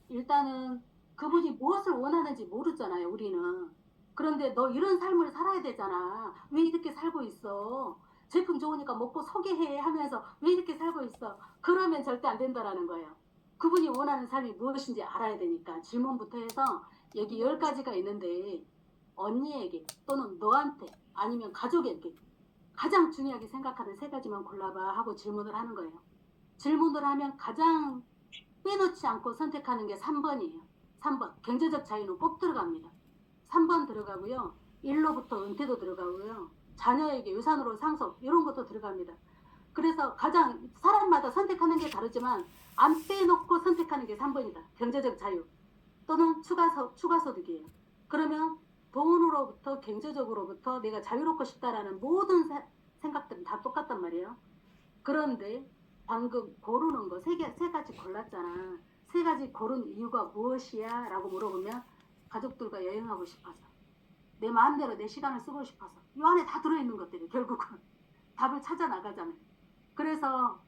일단은 그분이 무엇을 원하는지 모르잖아요, 우리는. 그런데 너 이런 삶을 살아야 되잖아. 왜 이렇게 살고 있어? 제품 좋으니까 먹고 소개해 하면서 왜 이렇게 살고 있어? 그러면 절대 안 된다라는 거예요. 그분이 원하는 삶이 무엇인지 알아야 되니까 질문부터 해서 여기 10가지가 있는데 언니에게 또는 너한테 아니면 가족에게 가장 중요하게 생각하는 3가지만 골라봐 하고 질문을 하는 거예요. 질문을 하면 가장 빼놓지 않고 선택하는 게 3번이에요. 3번. 경제적 자유는 꼭 들어갑니다. 3번 들어가고요. 일로부터 은퇴도 들어가고요. 자녀에게 유산으로 상속 이런 것도 들어갑니다. 그래서 가장 사람마다 선택하는 게 다르지만 안 빼놓고 선택하는 게 3번이다. 경제적 자유 또는 추가소득이에요. 그러면 돈으로부터 경제적으로부터 내가 자유롭고 싶다라는 모든 생각들은 다 똑같단 말이에요. 그런데 방금 고르는 거 세 가지 골랐잖아. 3가지 고른 이유가 무엇이야? 라고 물어보면 가족들과 여행하고 싶어서 내 마음대로 내 시간을 쓰고 싶어서 이 안에 다 들어있는 것들이 결국은 답을 찾아 나가잖아요. 그래서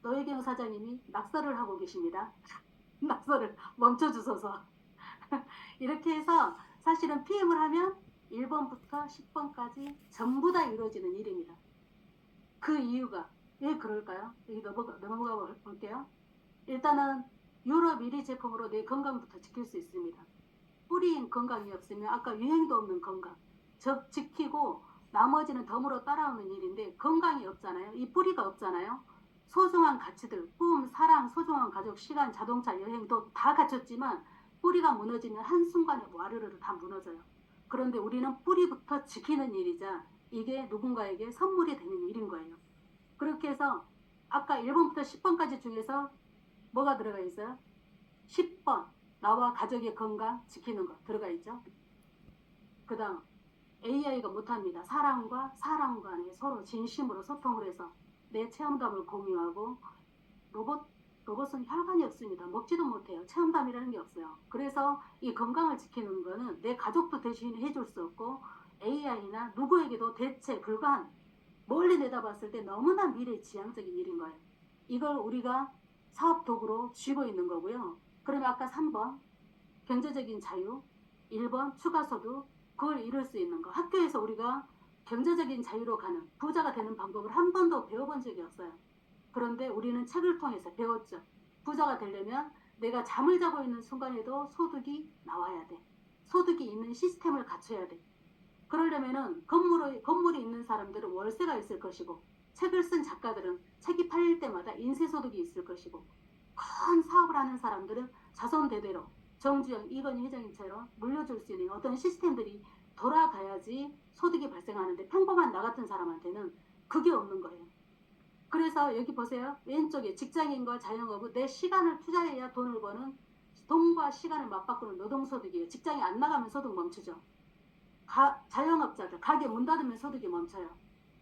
노혜경 사장님이 낙서를 하고 계십니다. 낙서를 멈춰주소서. 이렇게 해서 사실은 PM을 하면 1번부터 10번까지 전부 다 이루어지는 일입니다. 그 이유가 왜 그럴까요? 여기 넘어가 볼게요. 일단은 유럽 1위 제품으로 내 건강부터 지킬 수 있습니다. 뿌리인 건강이 없으면 아까 유행도 없는 건강 지키고 나머지는 덤으로 따라오는 일인데 건강이 없잖아요. 이 뿌리가 없잖아요. 소중한 가치들, 꿈, 사랑, 소중한 가족, 시간, 자동차, 여행도 다 갖췄지만 뿌리가 무너지면 한순간에 와르르 다 무너져요. 그런데 우리는 뿌리부터 지키는 일이자 이게 누군가에게 선물이 되는 일인 거예요. 그렇게 해서 아까 1번부터 10번까지 중에서 뭐가 들어가 있어요? 10번 나와 가족의 건강 지키는 거 들어가 있죠. 그 다음 AI가 못합니다. 사람과 사람 간에 서로 진심으로 소통을 해서 내 체험담을 공유하고 로봇, 로봇은 혈관이 없습니다. 먹지도 못해요. 체험담이라는 게 없어요. 그래서 이 건강을 지키는 거는 내 가족도 대신 해줄 수 없고 AI나 누구에게도 대체 불가한 멀리 내다봤을 때 너무나 미래지향적인 일인 거예요. 이걸 우리가 사업 도구로 쥐고 있는 거고요. 그러면 아까 3번 경제적인 자유, 1번 추가소득, 그걸 이룰 수 있는 거. 학교에서 우리가 경제적인 자유로 가는 부자가 되는 방법을 한 번도 배워본 적이 없어요. 그런데 우리는 책을 통해서 배웠죠. 부자가 되려면 내가 잠을 자고 있는 순간에도 소득이 나와야 돼. 소득이 있는 시스템을 갖춰야 돼. 그러려면은 건물이 있는 사람들은 월세가 있을 것이고 책을 쓴 작가들은 책이 팔릴 때마다 인쇄소득이 있을 것이고 큰 사업을 하는 사람들은 자손 대대로 정주영, 이건희 회장님처럼 물려줄 수 있는 어떤 시스템들이 돌아가야지 소득이 발생하는데 평범한 나 같은 사람한테는 그게 없는 거예요. 그래서 여기 보세요. 왼쪽에 직장인과 자영업은 내 시간을 투자해야 돈을 버는 돈과 시간을 맞바꾸는 노동소득이에요. 직장이 안 나가면 소득 멈추죠. 자영업자들 가게 문 닫으면 소득이 멈춰요.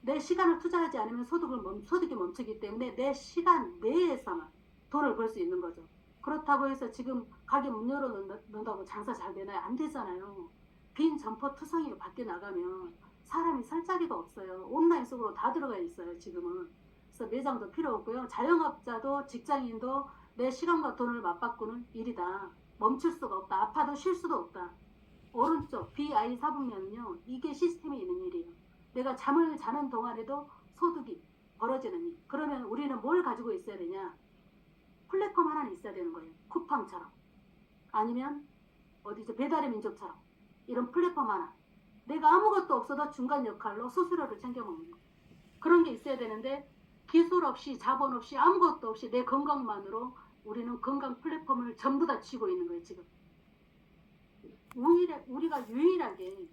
내 시간을 투자하지 않으면 소득이 멈추기 때문에 내 시간 내에서만 돈을 벌 수 있는 거죠. 그렇다고 해서 지금 가게 문 열어놓는다고 장사 잘 되나요? 안 되잖아요. 빈 점포 투성이로 밖에 나가면 사람이 살 자리가 없어요. 온라인 속으로 다 들어가 있어요, 지금은. 그래서 매장도 필요 없고요. 자영업자도 직장인도 내 시간과 돈을 맞바꾸는 일이다. 멈출 수가 없다. 아파도 쉴 수도 없다. 오른쪽 BI 사분면은요. 이게 시스템에 있는 일이에요. 내가 잠을 자는 동안에도 소득이 벌어지는 일. 그러면 우리는 뭘 가지고 있어야 되냐? 플랫폼 하나는 있어야 되는 거예요. 쿠팡처럼. 아니면 어디죠? 배달의 민족처럼. 이런 플랫폼 하나. 내가 아무것도 없어도 중간 역할로 수수료를 챙겨 먹는 거. 그런 게 있어야 되는데 기술 없이 자본 없이 아무것도 없이 내 건강만으로 우리는 건강 플랫폼을 전부 다 쥐고 있는 거예요. 지금. 우리가 유일하게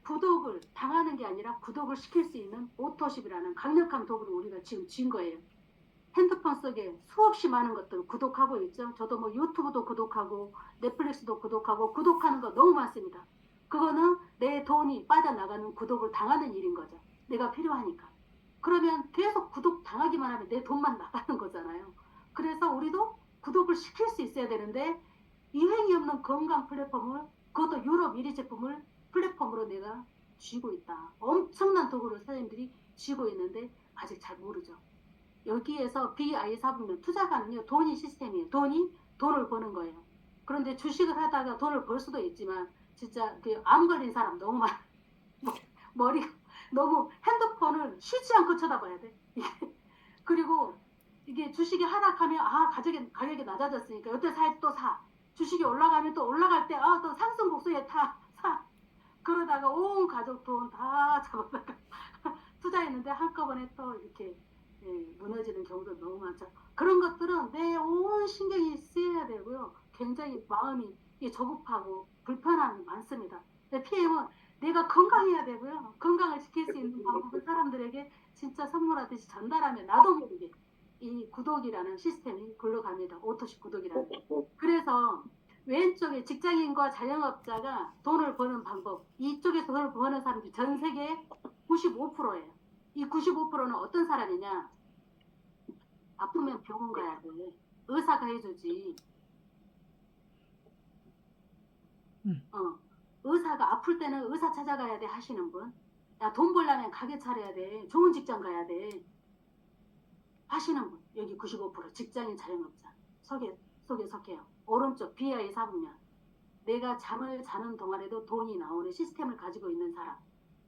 구독을 당하는 게 아니라 구독을 시킬 수 있는 오토십이라는 강력한 도구를 우리가 지금 쥔 거예요. 핸드폰 속에 수없이 많은 것들을 구독하고 있죠. 저도 뭐 유튜브도 구독하고 넷플릭스도 구독하고 구독하는 거 너무 많습니다. 그거는 내 돈이 빠져나가는 구독을 당하는 일인 거죠. 내가 필요하니까. 그러면 계속 구독 당하기만 하면 내 돈만 나가는 거잖아요. 그래서 우리도 구독을 시킬 수 있어야 되는데 유행이 없는 건강 플랫폼을 그것도 유럽 1위 제품을 플랫폼으로 내가 쥐고 있다. 엄청난 도구를 사장님들이 쥐고 있는데 아직 잘 모르죠. 여기에서 BI 사분면 투자가는요 돈이 시스템이에요. 돈을 버는 거예요. 그런데 주식을 하다가 돈을 벌 수도 있지만 진짜 그 암 걸린 사람 너무 많아. 머리가 너무 핸드폰을 쉬지 않고 쳐다봐야 돼. 그리고 이게 주식이 하락하면 가격이 낮아졌으니까 이때 살 또 사. 주식이 올라가면 또 올라갈 때 또 상승 곡선에 사. 그러다가 온 가족 돈 다 잡아다가 투자했는데 한꺼번에 또 이렇게 무너지는 경우도 너무 많죠. 그런 것들은 내 온 신경이 쓰여야 되고요. 굉장히 마음이 조급하고 불편함이 많습니다. PM은 내가 건강해야 되고요. 건강을 지킬 수 있는 방법을 사람들에게 진짜 선물하듯이 전달하면 나도 모르게 이 구독이라는 시스템이 굴러갑니다. 오토식 구독이라는. 그래서 왼쪽에 직장인과 자영업자가 돈을 버는 방법, 이쪽에서 돈을 버는 사람들이 전 세계 95%예요. 이 95%는 어떤 사람이냐? 아프면 병원 가야 돼. 의사가 해주지. 의사가 아플 때는 의사 찾아가야 돼 하시는 분. 야, 돈 벌려면 가게 차려야 돼. 좋은 직장 가야 돼. 하시는 분. 여기 95% 직장인 자영업자. 속에 석해요. 오른쪽 BI 사분면. 내가 잠을 자는 동안에도 돈이 나오는 시스템을 가지고 있는 사람.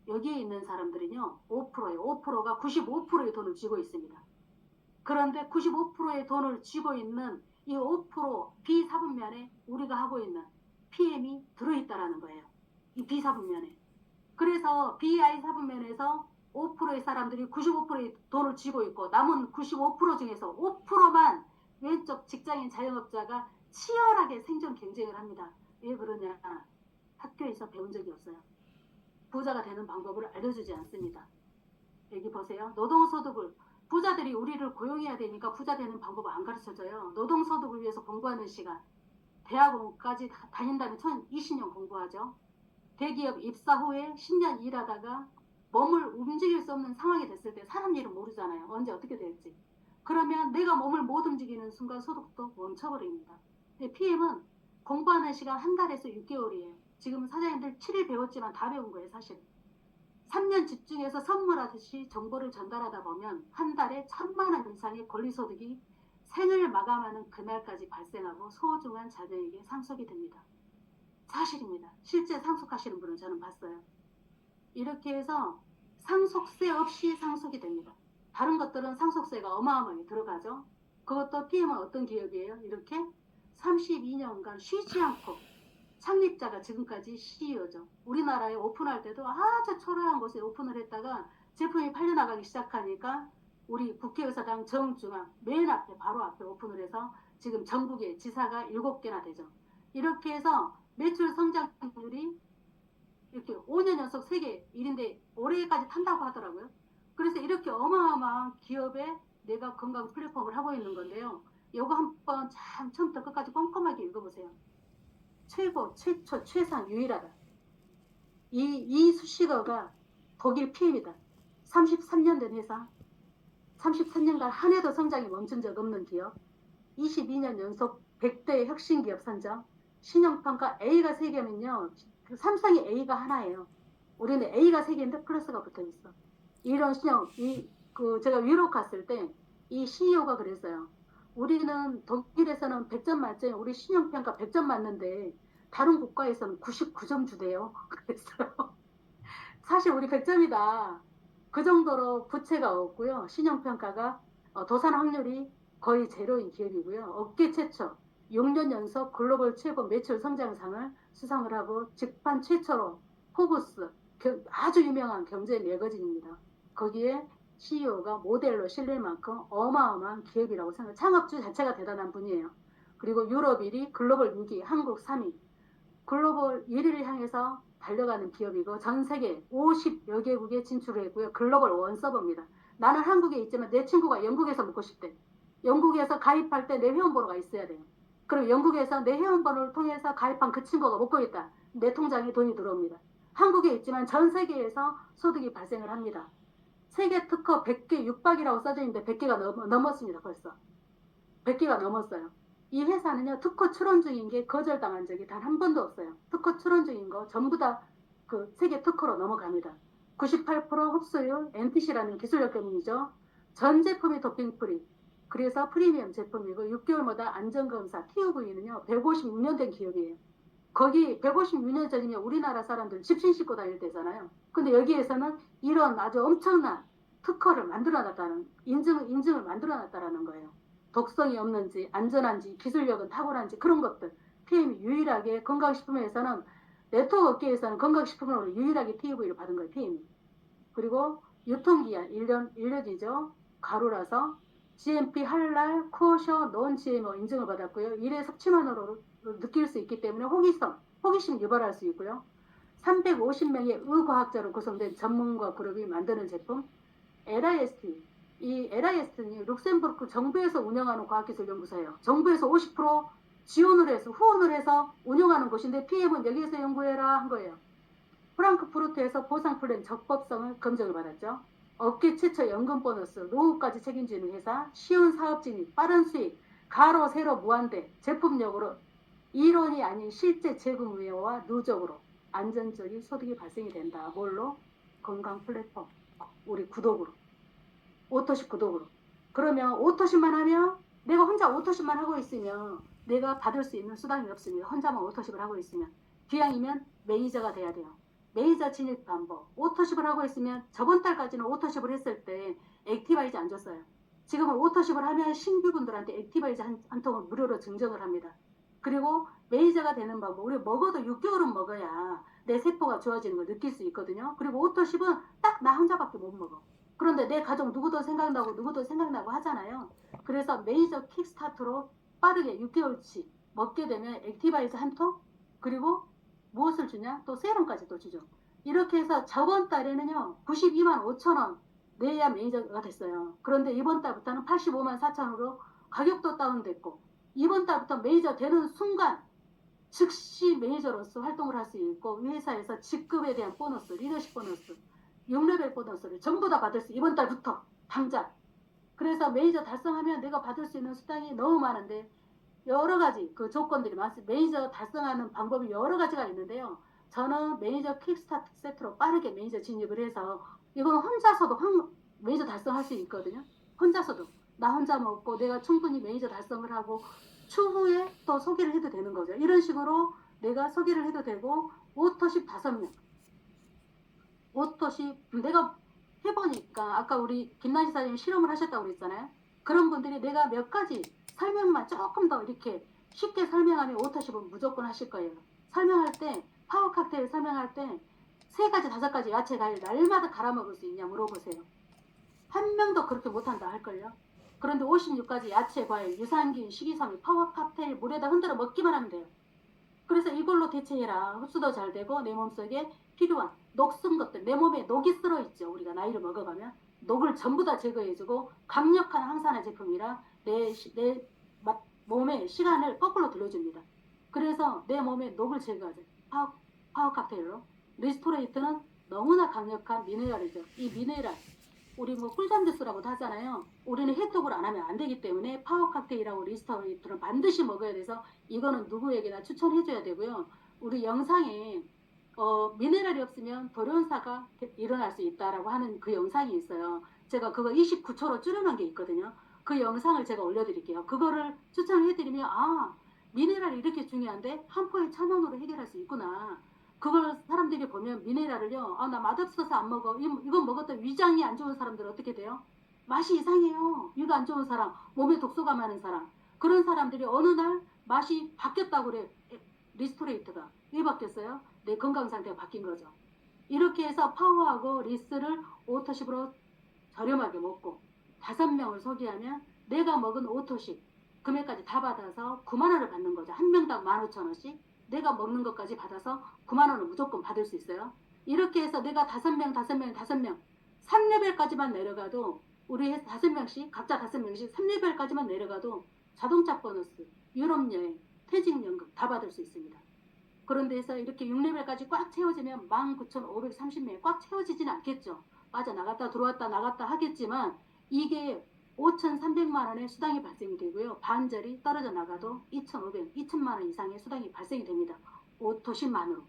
여기에 있는 사람들은요. 5%예요. 5%가 95%의 돈을 쥐고 있습니다. 그런데 95%의 돈을 쥐고 있는 이 5% B사분면에 우리가 하고 있는 PM이 들어있다라는 거예요. 이 B사분면에. 그래서 BI 사분면에서 5%의 사람들이 95%의 돈을 쥐고 있고 남은 95% 중에서 5%만 왼쪽 직장인 자영업자가 치열하게 생존 경쟁을 합니다. 왜 그러냐? 학교에서 배운 적이 없어요. 부자가 되는 방법을 알려주지 않습니다. 여기 보세요. 노동소득을 부자들이 우리를 고용해야 되니까 부자 되는 방법을 안 가르쳐줘요. 노동소득을 위해서 공부하는 시간. 대학원까지 다닌다면 20년 공부하죠. 대기업 입사 후에 10년 일하다가 몸을 움직일 수 없는 상황이 됐을 때 사람 일은 모르잖아요. 언제 어떻게 될지. 그러면 내가 몸을 못 움직이는 순간 소득도 멈춰버립니다. PM은 공부하는 시간 한 달에서 6개월이에요. 지금 사장님들 7일 배웠지만 다 배운 거예요, 사실. 3년 집중해서 선물하듯이 정보를 전달하다 보면 한 달에 1,000만 원 이상의 권리소득이 생을 마감하는 그날까지 발생하고 소중한 자녀에게 상속이 됩니다. 사실입니다. 실제 상속하시는 분은 저는 봤어요. 이렇게 해서 상속세 없이 상속이 됩니다. 다른 것들은 상속세가 어마어마하게 들어가죠. 그것도 PM은 어떤 기업이에요? 이렇게 32년간 쉬지 않고 창립자가 지금까지 CEO죠. 우리나라에 오픈할 때도 아주 초라한 곳에 오픈을 했다가 제품이 팔려나가기 시작하니까 우리 국회의사당 정중앙 맨 앞에 바로 앞에 오픈을 해서 지금 전국에 지사가 7개나 되죠. 이렇게 해서 매출 성장률이 이렇게 5년 연속 세계 1인데 올해까지 탄다고 하더라고요. 그래서 이렇게 어마어마한 기업에 내가 건강 플랫폼을 하고 있는 건데요. 이거 한번 참 처음부터 끝까지 꼼꼼하게 읽어보세요. 최고, 최초, 최상, 유일하다. 이 수식어가 독일 PM이다. 33년 된 회사, 33년간 한 해도 성장이 멈춘 적 없는 기업, 22년 연속 100대 혁신기업 선정, 신용평가 A가 3개면요. 삼성의 A가 하나예요. 우리는 A가 3개인데 플러스가 붙어있어. 이런 신용, 제가 유럽 갔을 때 이 CEO가 그랬어요. 우리는 독일에서는 100점 만점에 우리 신용평가 100점 맞는데 다른 국가에서는 99점 주대요. 그랬어요. 사실 우리 100점이다. 그 정도로 부채가 없고요. 신용평가가 도산 확률이 거의 제로인 기업이고요. 업계 최초 6년 연속 글로벌 최고 매출 성장상을 수상을 하고 직판 최초로 포브스 아주 유명한 경제 매거진입니다. 거기에 CEO가 모델로 실릴 만큼 어마어마한 기업이라고 생각해요. 창업주 자체가 대단한 분이에요. 그리고 유럽 1위, 글로벌 6위, 한국 3위. 글로벌 1위를 향해서 달려가는 기업이고 전 세계 50여 개국에 진출을 했고요. 글로벌 원서버입니다. 나는 한국에 있지만 내 친구가 영국에서 먹고 싶대. 영국에서 가입할 때 내 회원번호가 있어야 돼요. 그럼 영국에서 내 회원번호를 통해서 가입한 그 친구가 먹고 있다. 내 통장에 돈이 들어옵니다. 한국에 있지만 전 세계에서 소득이 발생을 합니다. 세계 특허 100개 육박이라고 써져 있는데 100개가 넘었습니다. 벌써. 100개가 넘었어요. 이 회사는요. 특허 출원 중인 게 거절당한 적이 단 한 번도 없어요. 특허 출원 중인 거 전부 다 그 세계 특허로 넘어갑니다. 98% 흡수율 NTC라는 기술력 때문이죠. 전 제품이 도핑 프리. 그래서 프리미엄 제품이고 6개월마다 안전검사 TUV는요 156년 된 기업이에요. 거기 156년 전이면 우리나라 사람들 집신 싣고 다닐 때잖아요. 근데 여기에서는 이런 아주 엄청난 특허를 만들어놨다는 인증을 만들어놨다라는 거예요. 독성이 없는지 안전한지 기술력은 탁월한지 그런 것들 PM이 유일하게 건강식품에서는 네트워크 업계에서는 건강식품으로 유일하게 TUV를 받은 거예요. PM이. 그리고 유통기한 1년이죠. 가루라서 GMP 할랄, 코셔, non GMO 인증을 받았고요. 일회 섭취만으로 느낄 수 있기 때문에 호기심 유발할 수 있고요. 350명의 의과학자로 구성된 전문가 그룹이 만드는 제품 LIST. 이 LIST는 룩셈부르크 정부에서 운영하는 과학기술연구소예요. 정부에서 50% 지원을 해서 후원을 해서 운영하는 곳인데 PM은 여기에서 연구해라 한 거예요. 프랑크푸르트에서 보상 플랜 적법성을 검증을 받았죠. 업계 최초 연금 보너스, 노후까지 책임지는 회사, 쉬운 사업 진입, 빠른 수익, 가로 세로 무한대, 제품력으로 이론이 아닌 실제 재금 우회와 누적으로 안전적인 소득이 발생이 된다. 뭘로? 건강 플랫폼, 우리 구독으로, 오토십 구독으로. 그러면 오토십만 하면 내가 혼자 오토십만 하고 있으면 내가 받을 수 있는 수당이 없습니다. 혼자만 오토십을 하고 있으면 기왕이면 매니저가 돼야 돼요. 매니저 진입 방법. 오토십을 하고 있으면 저번 달까지는 오토십을 했을 때 액티바이즈 안 줬어요. 지금은 오토십을 하면 신규분들한테 액티바이즈 한 통을 무료로 증정을 합니다. 그리고 매니저가 되는 방법. 우리 먹어도 6개월은 먹어야 내 세포가 좋아지는 걸 느낄 수 있거든요. 그리고 오토십은 딱 나 혼자밖에 못 먹어. 그런데 내 가족 누구도 생각나고 하잖아요. 그래서 매니저 킥스타트로 빠르게 6개월치 먹게 되면 액티바이즈 한 통, 그리고 무엇을 주냐? 또 세럼까지 또 주죠. 이렇게 해서 저번 달에는요 92만 5천 원 내야 매니저가 됐어요. 그런데 이번 달부터는 85만 4천으로 가격도 다운됐고, 이번 달부터 매니저 되는 순간 즉시 매니저로서 활동을 할 수 있고, 회사에서 직급에 대한 보너스, 리더십 보너스, 6레벨 보너스를 전부 다 받을 수, 이번 달부터 당장. 그래서 매니저 달성하면 내가 받을 수 있는 수당이 너무 많은데 여러 가지 그 조건들이 많습니다. 매니저 달성하는 방법이 여러 가지가 있는데요. 저는 매니저 킥스타트 세트로 빠르게 매니저 진입을 해서, 이건 혼자서도 매니저 달성할 수 있거든요. 혼자서도 나 혼자 먹고 내가 충분히 매니저 달성을 하고 추후에 또 소개를 해도 되는 거죠. 이런 식으로 내가 소개를 해도 되고, 오토십 5명, 오토십 내가 해보니까 아까 우리 김나시 사장님 실험을 하셨다고 그랬잖아요. 그런 분들이 내가 몇 가지 설명만 조금 더 이렇게 쉽게 설명하면 오토십은 무조건 하실 거예요. 설명할 때, 파워 칵테일 설명할 때 3가지 5가지 야채 과일 날마다 갈아 먹을 수 있냐 물어보세요. 한 명도 그렇게 못한다 할걸요. 그런데 56가지 야채 과일, 유산균, 식이섬유, 파워 칵테일 물에다 흔들어 먹기만 하면 돼요. 그래서 이걸로 대체해라. 흡수도 잘 되고 내 몸속에 필요한 녹슨 것들, 내 몸에 녹이 쓸어 있죠. 우리가 나이를 먹어가면 녹을 전부 다 제거해주고 강력한 항산화 제품이라 내 몸의 시간을 거꾸로 돌려줍니다. 그래서 내 몸에 녹을 제거하죠. 파워 칵테일로. 리스토레이트는 너무나 강력한 미네랄이죠. 이 미네랄, 우리 뭐 꿀잠 주스라고도 하잖아요. 우리는 해독을 안 하면 안 되기 때문에 파워 칵테일하고 리스토레이트를 반드시 먹어야 돼서 이거는 누구에게나 추천해줘야 되고요. 우리 영상에 미네랄이 없으면 돌연사가 일어날 수 있다라고 하는 그 영상이 있어요. 제가 그거 29초로 줄여놓은 게 있거든요. 그 영상을 제가 올려드릴게요. 그거를 추천해드리면 미네랄이 이렇게 중요한데 한 포에 1,000원으로 해결할 수 있구나. 그걸 사람들이 보면 미네랄을요, 나 맛없어서 안 먹어. 이건 먹었더니 위장이 안 좋은 사람들은 어떻게 돼요? 맛이 이상해요. 위가 안 좋은 사람, 몸에 독소가 많은 사람, 그런 사람들이 어느 날 맛이 바뀌었다고 그래. 리스토레이트가 왜 바뀌었어요? 내 건강 상태가 바뀐 거죠. 이렇게 해서 파워하고 리스를 오토십으로 저렴하게 먹고 5명을 소개하면 내가 먹은 오토십 금액까지 다 받아서 9만원을 받는 거죠. 한 명당 15,000원씩 내가 먹는 것까지 받아서 9만원을 무조건 받을 수 있어요. 이렇게 해서 내가 5명 3레벨까지만 내려가도, 우리 5명씩 각자 5명씩 3레벨까지만 내려가도 자동차 보너스, 유럽여행, 퇴직연금 다 받을 수 있습니다. 그런데 해서 이렇게 6레벨까지 꽉 채워지면 19,530명이 꽉 채워지지는 않겠죠. 빠져나갔다 들어왔다 나갔다 하겠지만 이게 5,300만 원의 수당이 발생이 되고요. 반절이 떨어져 나가도 2,500, 2,000만 원 이상의 수당이 발생이 됩니다. 오토십만으로.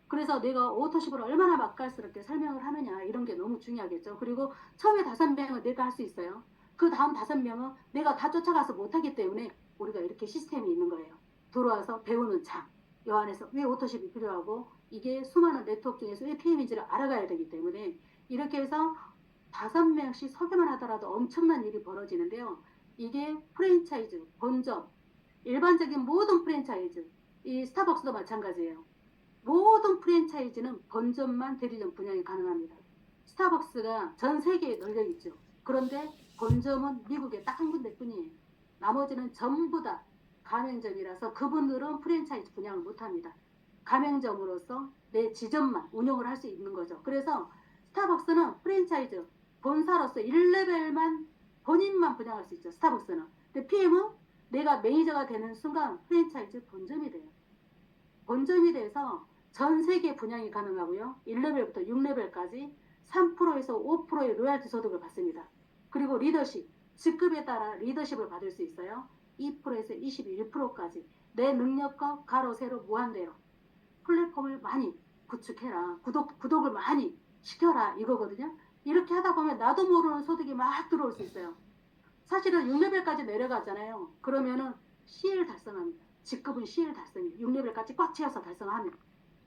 그래서 내가 오토십을 얼마나 맛깔스럽게 설명을 하느냐, 이런 게 너무 중요하겠죠. 그리고 처음에 5명은 내가 할 수 있어요. 그 다음 5명은 내가 다 쫓아가서 못하기 때문에 우리가 이렇게 시스템이 있는 거예요. 들어와서 배우는 장, 요 안에서 왜 오토십이 필요하고 이게 수많은 네트워크 중에서 왜 PM인지를 알아가야 되기 때문에 이렇게 해서 5명씩 설계만 하더라도 엄청난 일이 벌어지는데요. 이게 프랜차이즈, 본점, 일반적인 모든 프랜차이즈, 이 스타벅스도 마찬가지예요. 모든 프랜차이즈는 본점만 대리점 분양이 가능합니다. 스타벅스가 전 세계에 널려 있죠. 그런데 본점은 미국에 딱 한 군데뿐이에요. 나머지는 전부 다 가맹점이라서 그분들은 프랜차이즈 분양을 못합니다. 가맹점으로서 내 지점만 운영을 할 수 있는 거죠. 그래서 스타벅스는 프랜차이즈 본사로서 1레벨만 본인만 분양할 수 있죠. 스타벅스는. 근데 PM은 내가 매니저가 되는 순간 프랜차이즈 본점이 돼요. 본점이 돼서 전 세계 분양이 가능하고요. 1레벨부터 6레벨까지 3%에서 5%의 로얄티 소득을 받습니다. 그리고 리더십, 직급에 따라 리더십을 받을 수 있어요. 2%에서 21%까지 내 능력과 가로 세로 무한대로 플랫폼을 많이 구축해라. 구독을 많이 시켜라 이거거든요. 이렇게 하다 보면 나도 모르는 소득이 막 들어올 수 있어요. 사실은 6레벨까지 내려가잖아요. 그러면은 CL 달성합니다. 직급은 CL 달성이에요. 6레벨까지 꽉 채워서 달성하면.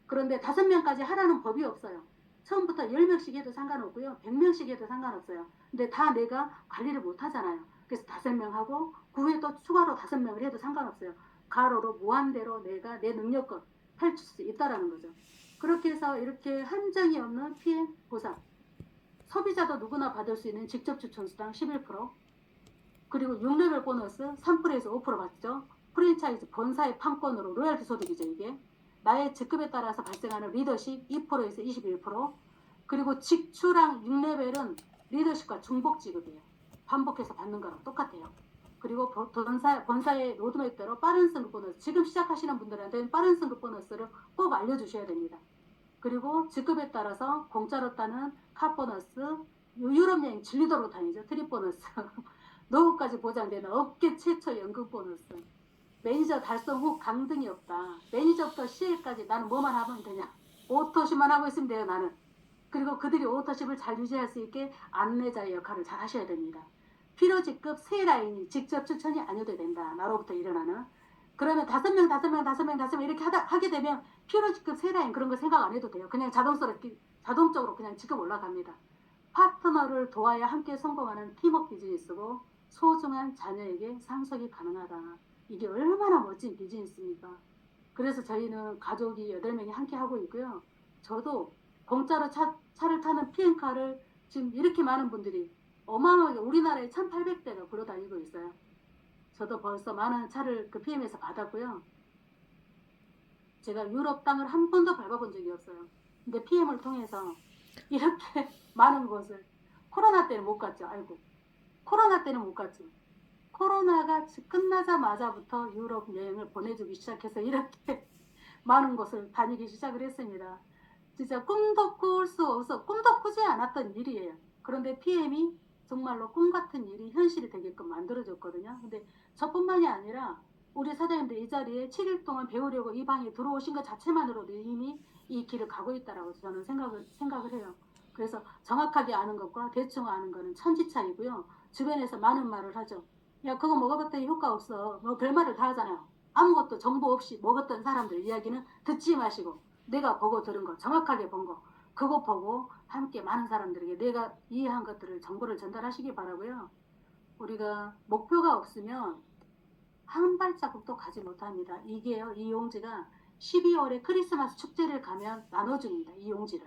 그런데 5명까지 하라는 법이 없어요. 처음부터 10명씩 해도 상관없고요. 100명씩 해도 상관없어요. 근데 다 내가 관리를 못 하잖아요. 그래서 5명 하고 그 후에 또 추가로 5명을 해도 상관없어요. 가로로 무한대로 내가 내 능력껏 펼칠 수 있다라는 거죠. 그렇게 해서 이렇게 한정이 없는 PM 보상. 소비자도 누구나 받을 수 있는 직접 추천 수당 11%, 그리고 6레벨 보너스 3%에서 5% 받죠. 프랜차이즈 본사의 판권으로 로열티 소득이죠. 이게 나의 직급에 따라서 발생하는 리더십 2%에서 21%, 그리고 직추랑 6레벨은 리더십과 중복 지급이에요. 반복해서 받는 거랑 똑같아요. 그리고 본사의 로드맵대로 빠른 승급 보너스, 지금 시작하시는 분들한테는 빠른 승급 보너스를 꼭 알려주셔야 됩니다. 그리고 직급에 따라서 공짜로 따는 카 보너스, 유럽 여행 진리도로 다니죠. 트립 보너스, 노후까지 보장되는 업계 최초 연금 보너스, 매니저 달성 후 강등이 없다. 매니저부터 CL까지 나는 뭐만 하면 되냐. 오토십만 하고 있으면 돼요, 나는. 그리고 그들이 오토십을 잘 유지할 수 있게 안내자의 역할을 잘 하셔야 됩니다. 필요직급 세 라인이 직접 추천이 아니어도 된다. 나로부터 일어나는. 그러면 5명 이렇게 하게 되면 필요직급 세 라인 그런 거 생각 안 해도 돼요. 그냥 자동적으로 그냥 직급 올라갑니다. 파트너를 도와야 함께 성공하는 팀워크 비즈니스고 소중한 자녀에게 상속이 가능하다. 이게 얼마나 멋진 비즈니스입니까? 그래서 저희는 가족이 8명이 함께 하고 있고요. 저도 공짜로 차를 타는 PM카를 지금 이렇게 많은 분들이 어마어마하게 우리나라에 1800대가 굴러다니고 있어요. 저도 벌써 많은 차를 그 PM에서 받았고요. 제가 유럽 땅을 한 번도 밟아본 적이 없어요. 근데 PM을 통해서 이렇게 많은 곳을 코로나 때는 못 갔죠. 아이고, 코로나 때는 못 갔죠. 코로나가 끝나자마자부터 유럽 여행을 보내주기 시작해서 이렇게 많은 곳을 다니기 시작을 했습니다. 진짜 꿈도 꿀 수 없어, 꿈도 꾸지 않았던 일이에요. 그런데 PM이 정말로 꿈 같은 일이 현실이 되게끔 만들어줬거든요. 근데 저뿐만이 아니라 우리 사장님들 이 자리에 7일 동안 배우려고 이 방에 들어오신 것 자체만으로도 이미 이 길을 가고 있다라고 저는 생각을 해요. 그래서 정확하게 아는 것과 대충 아는 거는 천지 차이고요. 주변에서 많은 말을 하죠. 야, 그거 먹어봤더니 효과 없어. 뭐 별말을 다 하잖아요. 아무것도 정보 없이 먹었던 사람들 이야기는 듣지 마시고 내가 보고 들은 거, 정확하게 본 거, 그거 보고 함께 많은 사람들에게 내가 이해한 것들을 정보를 전달하시기 바라고요. 우리가 목표가 없으면 한 발자국도 가지 못합니다. 이게요, 이 용지가 12월에 크리스마스 축제를 가면 나눠줍니다. 이 용지를.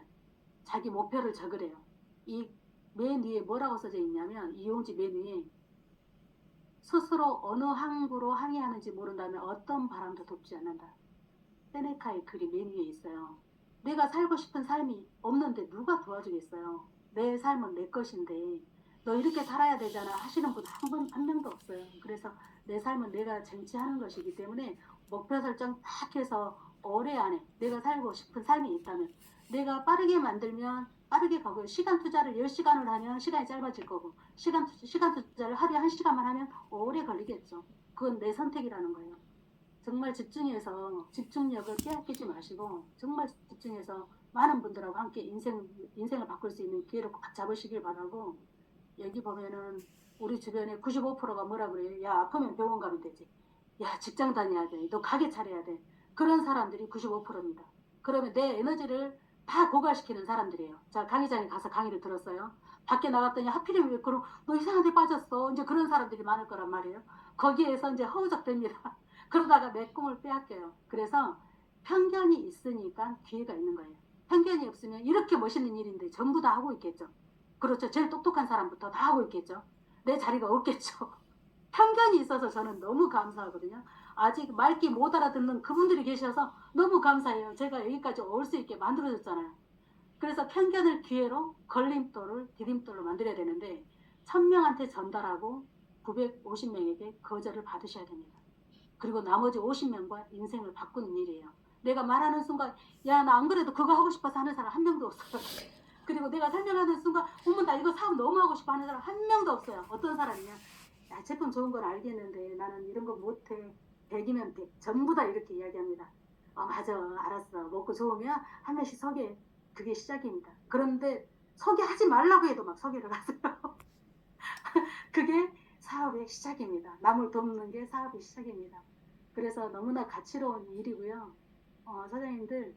자기 목표를 적으래요. 이 맨 위에 뭐라고 써져 있냐면 이 용지 맨 위에 스스로 어느 항구로 항해하는지 모른다면 어떤 바람도 돕지 않는다. 세네카의 글이 맨 위에 있어요. 내가 살고 싶은 삶이 없는데 누가 도와주겠어요. 내 삶은 내 것인데 너 이렇게 살아야 되잖아 하시는 분 한 명도 없어요. 그래서 내 삶은 내가 쟁취하는 것이기 때문에 목표 설정 딱 해서 올해 안에 내가 살고 싶은 삶이 있다면 내가 빠르게 만들면 빠르게 가고요. 시간 투자를 10시간을 하면 시간이 짧아질 거고 시간 투자를 하루에 1시간만 하면 오래 걸리겠죠. 그건 내 선택이라는 거예요. 정말 집중해서 집중력을 빼앗기지 마시고 정말 집중해서 많은 분들하고 함께 인생을 바꿀 수 있는 기회를 꼭 잡으시길 바라고, 여기 보면은 우리 주변에 95%가 뭐라 그래요? 야, 아프면 병원 가면 되지. 야, 직장 다녀야 돼. 너 가게 차려야 돼. 그런 사람들이 95%입니다. 그러면 내 에너지를 다 고갈시키는 사람들이에요. 자, 강의장에 가서 강의를 들었어요. 밖에 나갔더니 하필이면 왜 그럼 너 이상한 데 빠졌어. 이제 그런 사람들이 많을 거란 말이에요. 거기에서 이제 허우적됩니다. 그러다가 내 꿈을 빼앗겨요. 그래서 편견이 있으니까 기회가 있는 거예요. 편견이 없으면 이렇게 멋있는 일인데 전부 다 하고 있겠죠. 그렇죠. 제일 똑똑한 사람부터 다 하고 있겠죠. 내 자리가 없겠죠. 편견이 있어서 저는 너무 감사하거든요. 아직 말귀 못 알아듣는 그분들이 계셔서 너무 감사해요. 제가 여기까지 올 수 있게 만들어줬잖아요. 그래서 편견을 기회로 걸림돌을 디딤돌로 만들어야 되는데 1000명한테 전달하고 950명에게 거절을 받으셔야 됩니다. 그리고 나머지 50명과 인생을 바꾸는 일이에요. 내가 말하는 순간 야, 나 안 그래도 그거 하고 싶어서 하는 사람 한 명도 없어요. 그리고 내가 설명하는 순간 어머, 나 이거 사업 너무 하고 싶어 하는 사람 한 명도 없어요. 어떤 사람이냐, 야, 제품 좋은 건 알겠는데 나는 이런 거 못해. 100이면 100. 전부 다 이렇게 이야기합니다. 맞아, 알았어. 먹고 좋으면 한 명씩 소개. 그게 시작입니다. 그런데 소개하지 말라고 해도 막 소개를 하세요. 그게 사업의 시작입니다. 남을 돕는 게 사업의 시작입니다. 그래서 너무나 가치로운 일이고요. 사장님들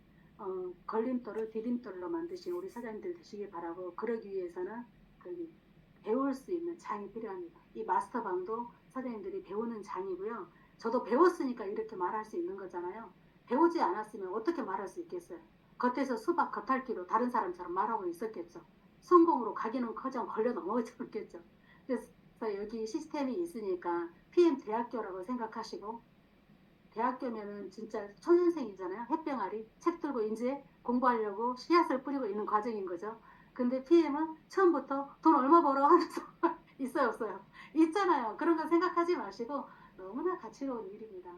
걸림돌을 디딤돌로 만드신 우리 사장님들 되시길 바라고, 그러기 위해서는 그 배울 수 있는 장이 필요합니다. 이 마스터방도 사장님들이 배우는 장이고요. 저도 배웠으니까 이렇게 말할 수 있는 거잖아요. 배우지 않았으면 어떻게 말할 수 있겠어요. 겉에서 수박 겉핥기로 다른 사람처럼 말하고 있었겠죠. 성공으로 가기는커녕 걸려 넘어졌겠죠. 그래서 여기 시스템이 있으니까 PM 대학교라고 생각하시고, 대학교면은 진짜 초년생이잖아요. 햇병아리 책 들고 이제 공부하려고 씨앗을 뿌리고 있는 과정인 거죠. 근데 PM은 처음부터 돈 얼마 벌어 하면서 있어요, 없어요? 있잖아요. 그런 거 생각하지 마시고 너무나 가치로운 일입니다.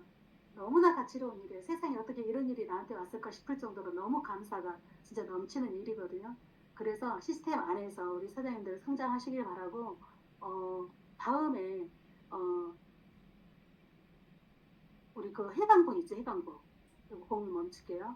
너무나 가치로운 일이에요. 세상에 어떻게 이런 일이 나한테 왔을까 싶을 정도로 너무 감사가 진짜 넘치는 일이거든요. 그래서 시스템 안에서 우리 사장님들 성장하시길 바라고, 다음에 어, 우리 그 해방복 있죠, 해방복. 이거 공유 멈출게요.